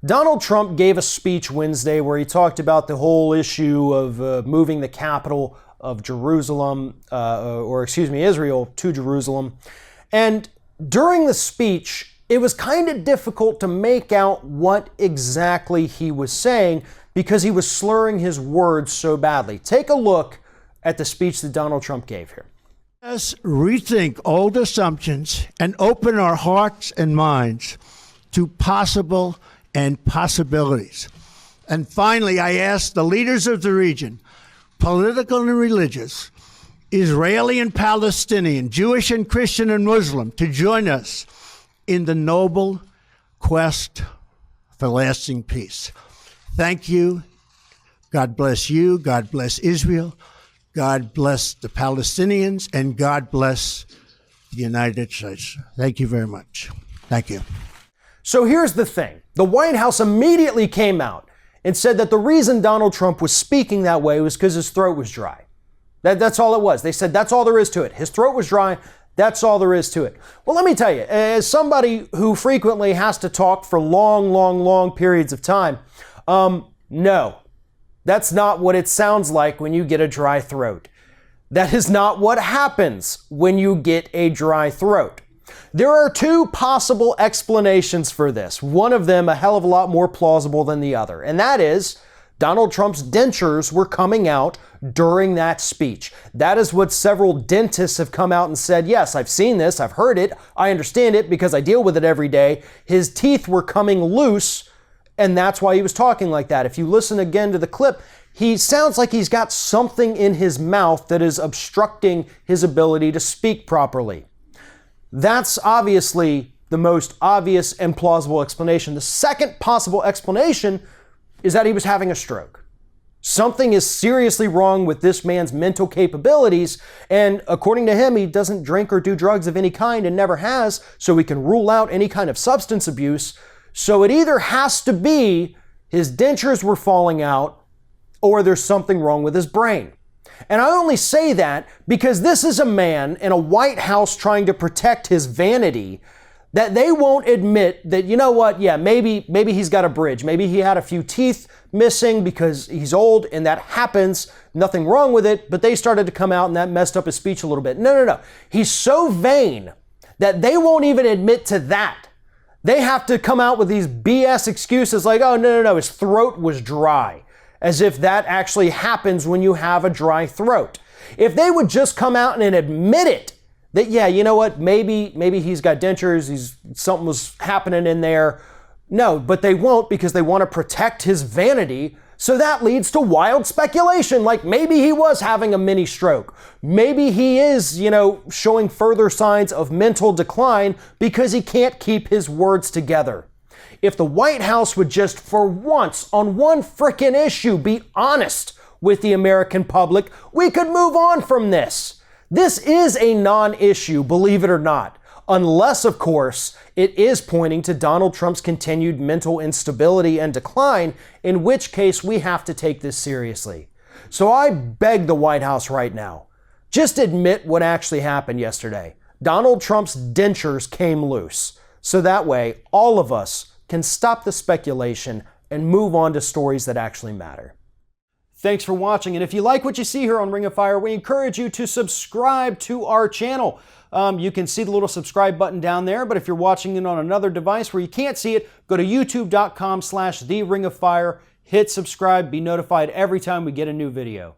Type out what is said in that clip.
Donald Trump gave a speech Wednesday where he talked about the whole issue of moving the capital of Jerusalem, Israel to Jerusalem. And during the speech, it was kind of difficult to make out what exactly he was saying because he was slurring his words so badly. Take a look at the speech that Donald Trump gave here. Let's rethink old assumptions and open our hearts and minds to possible and possibilities. And finally, I ask the leaders of the region, political and religious, Israeli and Palestinian, Jewish and Christian and Muslim, to join us in the noble quest for lasting peace. Thank you. God bless you. God bless Israel. God bless the Palestinians, and God bless the United States. Thank you very much. Thank you. So here's the thing. The White House immediately came out and said that the reason Donald Trump was speaking that way was because his throat was dry. That's all it was. They said that's all there is to it. His throat was dry. That's all there is to it. Well, let me tell you, as somebody who frequently has to talk for long periods of time, no, that's not what it sounds like when you get a dry throat. That is not what happens when you get a dry throat. There are two possible explanations for this. One of them a hell of a lot more plausible than the other, and that is Donald Trump's dentures were coming out during that speech. That is what several dentists have come out and said. Yes, I've seen this, I've heard it, I understand it because I deal with it every day. His teeth were coming loose, and that's why he was talking like that. If you listen again to the clip, he sounds like he's got something in his mouth that is obstructing his ability to speak properly. That's obviously the most obvious and plausible explanation. The second possible explanation is that he was having a stroke. Something is seriously wrong with this man's mental capabilities, and according to him, he doesn't drink or do drugs of any kind and never has, so we can rule out any kind of substance abuse. So it either has to be his dentures were falling out or there's something wrong with his brain. And I only say that because this is a man in a White House trying to protect his vanity that they won't admit that, you know what, yeah, maybe he's got a bridge. Maybe he had a few teeth missing because he's old and that happens. Nothing wrong with it, but they started to come out and that messed up his speech a little bit. No. He's so vain that they won't even admit to that. They have to come out with these BS excuses like, oh, no, his throat was dry. As if that actually happens when you have a dry throat. If they would just come out and admit it, that, yeah, you know what, maybe he's got dentures, something was happening in there. No, but they won't because they want to protect his vanity. So that leads to wild speculation, like maybe he was having a mini stroke. Maybe he is, showing further signs of mental decline because he can't keep his words together. If the White House would just for once on one frickin' issue be honest with the American public, we could move on from this. This is a non-issue, believe it or not, unless, of course, it is pointing to Donald Trump's continued mental instability and decline, in which case we have to take this seriously. So I beg the White House right now, just admit what actually happened yesterday. Donald Trump's dentures came loose. So that way, all of us can stop the speculation and move on to stories that actually matter. Thanks for watching, and if you like what you see here on Ring of Fire, we encourage you to subscribe to our channel. You can see the little subscribe button down there, but if you're watching it on another device where you can't see it, go to youtube.com/TheRingOfFire, hit subscribe, be notified every time we get a new video.